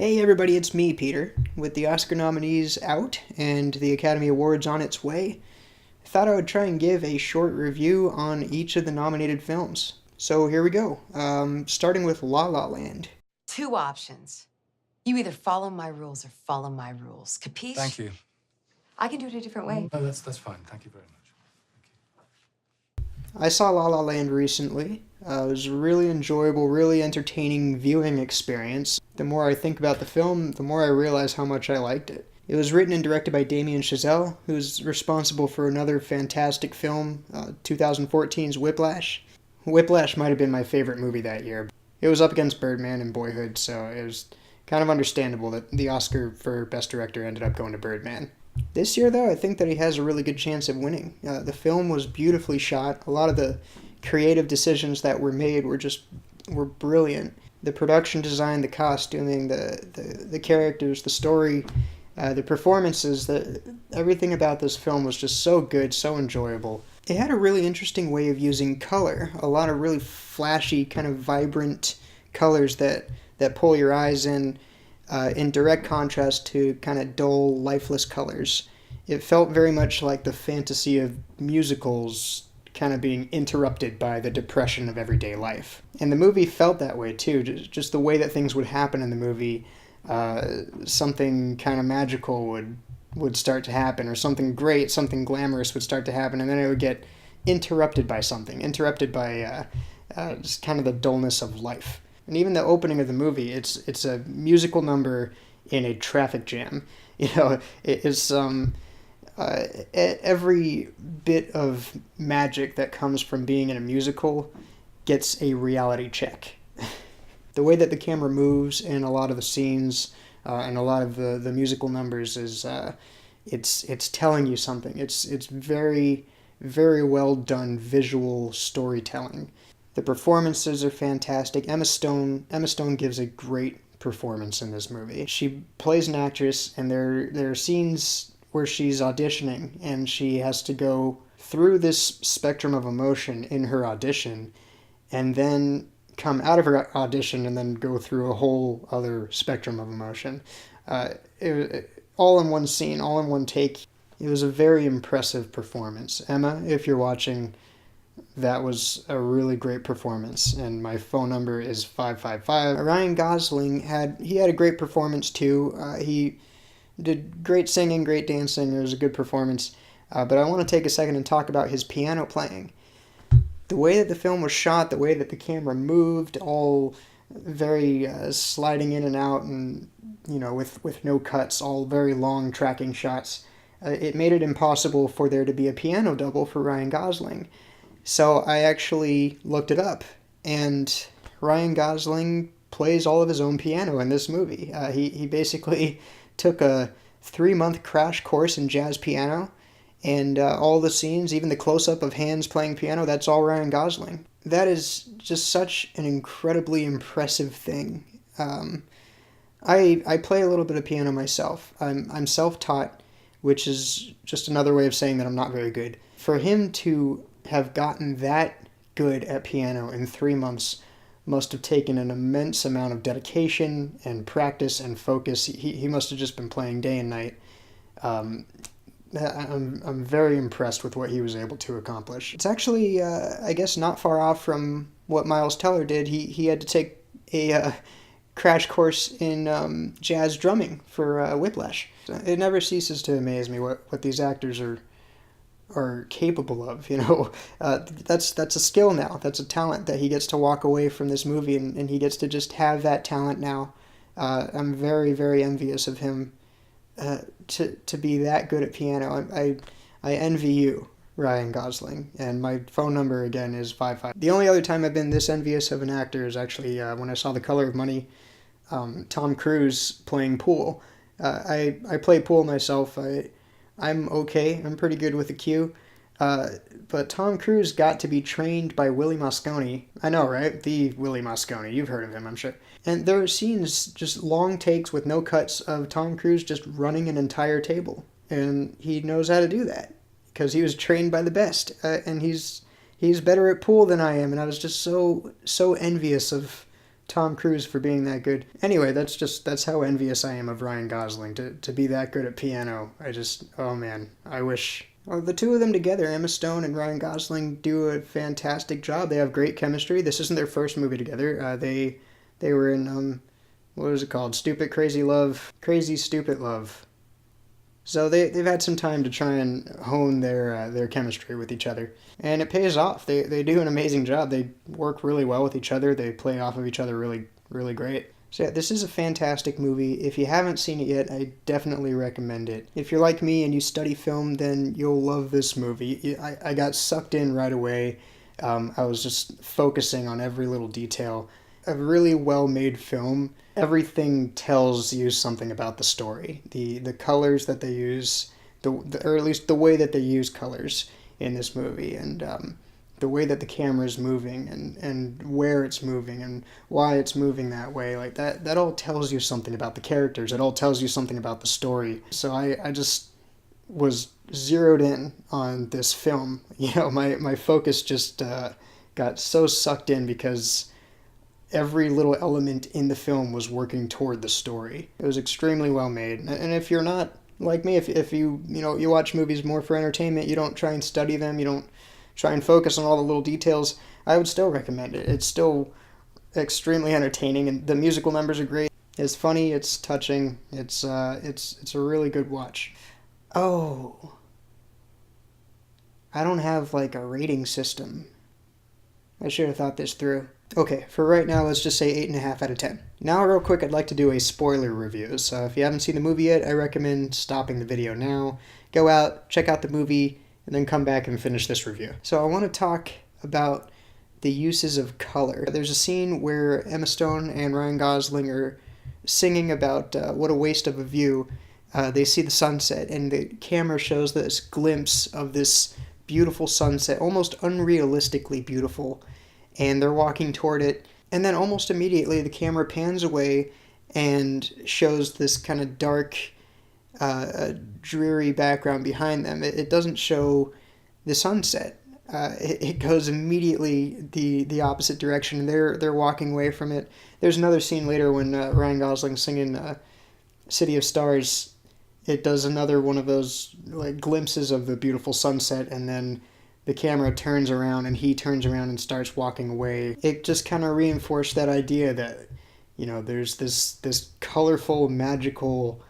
Hey everybody, it's me, Peter. With the Oscar nominees out and the Academy Awards on its way, I thought I would try and give a short review on each of the nominated films. So here we go, starting with La La Land. Two options. You either follow my rules or follow my rules. Capiche? Thank you. I can do it a different way. No, that's fine. Thank you very much. I saw La La Land recently. It was a really enjoyable, really entertaining viewing experience. The more I think about the film, the more I realize how much I liked it. It was written and directed by Damien Chazelle, who's responsible for another fantastic film, 2014's Whiplash. Whiplash might have been my favorite movie that year. It was up against Birdman and Boyhood, so it was kind of understandable that the Oscar for Best Director ended up going to Birdman. This year, though, I think that he has a really good chance of winning. The film was beautifully shot. A lot of the creative decisions that were made were brilliant. The production design, the costuming, the characters, the story, the performances, everything about this film was just so good, so enjoyable. It had a really interesting way of using color. A lot of really flashy, kind of vibrant colors that pull your eyes in direct contrast to kind of dull, lifeless colors. It felt very much like the fantasy of musicals kind of being interrupted by the depression of everyday life. And the movie felt that way too, just the way that things would happen in the movie. Something kind of magical would start to happen, or something great, something glamorous would start to happen, and then it would get interrupted by just kind of the dullness of life. And even the opening of the movie, it's a musical number in a traffic jam. It's every bit of magic that comes from being in a musical gets a reality check. The way that the camera moves in a lot of the scenes and a lot of the musical numbers is it's telling you something. It's very, very well done visual storytelling. The performances are fantastic. Emma Stone gives a great performance in this movie. She plays an actress, and there are scenes where she's auditioning, and she has to go through this spectrum of emotion in her audition, and then come out of her audition and then go through a whole other spectrum of emotion. All in one scene, all in one take. It was a very impressive performance. Emma, if you're watching, that was a really great performance, and my phone number is 555. Ryan Gosling had a great performance too. He did great singing, great dancing. It was a good performance. But I want to take a second and talk about his piano playing. The way that the film was shot, the way that the camera moved, all very sliding in and out, and with no cuts, all very long tracking shots. It made it impossible for there to be a piano double for Ryan Gosling. So I actually looked it up, and Ryan Gosling plays all of his own piano in this movie. He basically took a 3-month crash course in jazz piano, and all the scenes, even the close-up of hands playing piano, that's all Ryan Gosling. That is just such an incredibly impressive thing. I play a little bit of piano myself. I'm self-taught, which is just another way of saying that I'm not very good. For him to have gotten that good at piano in 3 months must have taken an immense amount of dedication and practice and focus. He must have just been playing day and night. I'm very impressed with what he was able to accomplish. It's actually, I guess, not far off from what Miles Teller did. He had to take a crash course in jazz drumming for Whiplash. It never ceases to amaze me what these actors are capable of. That's a skill now. That's a talent that he gets to walk away from this movie, and he gets to just have that talent now. I'm very, very envious of him to be that good at piano. I envy you, Ryan Gosling, and my phone number again is 55. The only other time I've been this envious of an actor is actually when I saw The Color of Money, Tom Cruise playing pool. I play pool myself. I'm okay. I'm pretty good with the cue. But Tom Cruise got to be trained by Willie Mosconi. I know, right? The Willie Mosconi. You've heard of him, I'm sure. And there are scenes, just long takes with no cuts, of Tom Cruise just running an entire table. And he knows how to do that because he was trained by the best. And he's better at pool than I am. And I was just so envious of Tom Cruise for being that good. Anyway, that's how envious I am of Ryan Gosling to be that good at piano. Oh man, I wish. Well, the two of them together, Emma Stone and Ryan Gosling, do a fantastic job. They have great chemistry. This isn't their first movie together. They were in what was it called? Stupid Crazy Love, Crazy Stupid Love. So they've had some time to try and hone their chemistry with each other. And it pays off. They do an amazing job. They work really well with each other. They play off of each other really, really great. So yeah, this is a fantastic movie. If you haven't seen it yet, I definitely recommend it. If you're like me and you study film, then you'll love this movie. I got sucked in right away. I was just focusing on every little detail. A really well-made film. Everything tells you something about the story. The colors that they use, or at least the way that they use colors in this movie, and the way that the camera is moving, and where it's moving, and why it's moving that way. Like that all tells you something about the characters. It all tells you something about the story. So I just was zeroed in on this film. You know, my focus just got so sucked in because every little element in the film was working toward the story. It was extremely well made. And if you're not like me, if you watch movies more for entertainment, you don't try and study them, you don't try and focus on all the little details, I would still recommend it. It's still extremely entertaining, and the musical numbers are great. It's funny, it's touching, it's a really good watch. Oh, I don't have like a rating system. I should have thought this through. Okay, for right now, let's just say 8.5 out of 10. Now, real quick, I'd like to do a spoiler review. So if you haven't seen the movie yet, I recommend stopping the video now. Go out, check out the movie, and then come back and finish this review. So I want to talk about the uses of color. There's a scene where Emma Stone and Ryan Gosling are singing about what a waste of a view. They see the sunset, and the camera shows this glimpse of this beautiful sunset, almost unrealistically beautiful, and they're walking toward it, and then almost immediately the camera pans away and shows this kind of dark, dreary background behind them. It doesn't show the sunset. It goes immediately the opposite direction, and they're walking away from it. There's another scene later when Ryan Gosling's singing City of Stars. It does another one of those like glimpses of the beautiful sunset, and then the camera turns around and he turns around and starts walking away. It just kind of reinforced that idea that, you know, there's this colorful, magical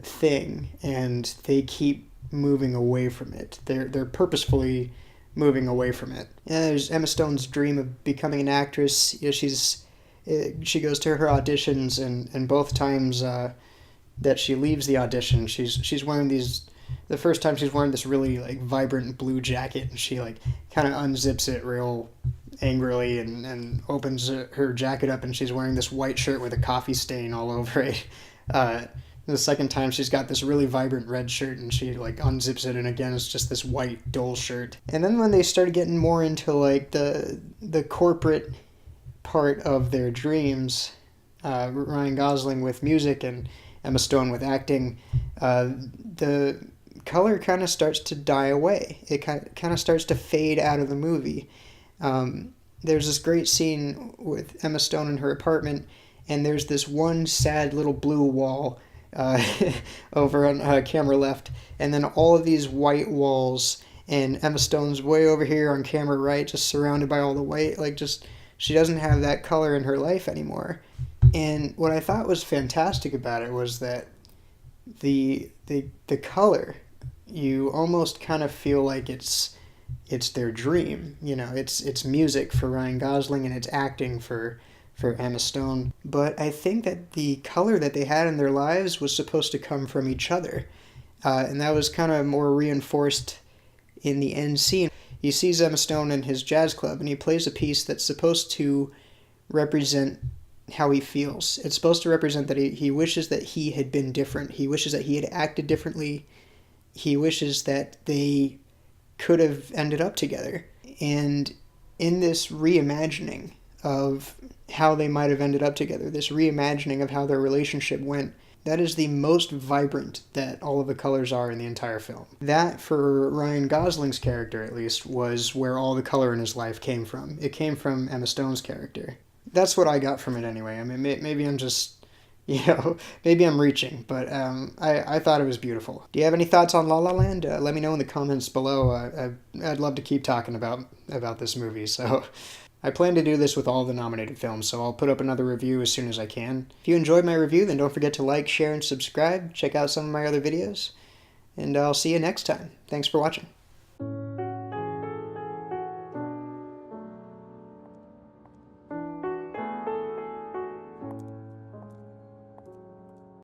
thing, and they keep moving away from it. They're purposefully moving away from it. And there's Emma Stone's dream of becoming an actress. You know, she goes to her auditions, and both times that she leaves the audition, she's wearing these. The first time she's wearing this really like vibrant blue jacket, and she like kind of unzips it real angrily and opens her jacket up, and she's wearing this white shirt with a coffee stain all over it. The second time she's got this really vibrant red shirt, and she like unzips it, and again it's just this white dull shirt. And then when they started getting more into like the corporate part of their dreams, Ryan Gosling with music and Emma Stone with acting, the color kind of starts to die away. It kind of starts to fade out of the movie. There's this great scene with Emma Stone in her apartment, and there's this one sad little blue wall over on camera left, and then all of these white walls, and Emma Stone's way over here on camera right, just surrounded by all the white. Like, just she doesn't have that color in her life anymore. And what I thought was fantastic about it was that the color, you almost kind of feel like it's their dream. You know, it's music for Ryan Gosling, and it's acting for Emma Stone. But I think that the color that they had in their lives was supposed to come from each other. And that was kind of more reinforced in the end scene. He sees Emma Stone in his jazz club, and he plays a piece that's supposed to represent how he feels. It's supposed to represent that he wishes that he had been different. He wishes that he had acted differently. He wishes that they could have ended up together. And in this reimagining of how they might have ended up together, this reimagining of how their relationship went, that is the most vibrant that all of the colors are in the entire film. That, for Ryan Gosling's character at least, was where all the color in his life came from. It came from Emma Stone's character. That's what I got from it anyway. I mean, maybe I'm just, maybe I'm reaching, but I thought it was beautiful. Do you have any thoughts on La La Land? Let me know in the comments below. I'd love to keep talking about this movie. So I plan to do this with all the nominated films, so I'll put up another review as soon as I can. If you enjoyed my review, then don't forget to like, share, and subscribe. Check out some of my other videos, and I'll see you next time. Thanks for watching.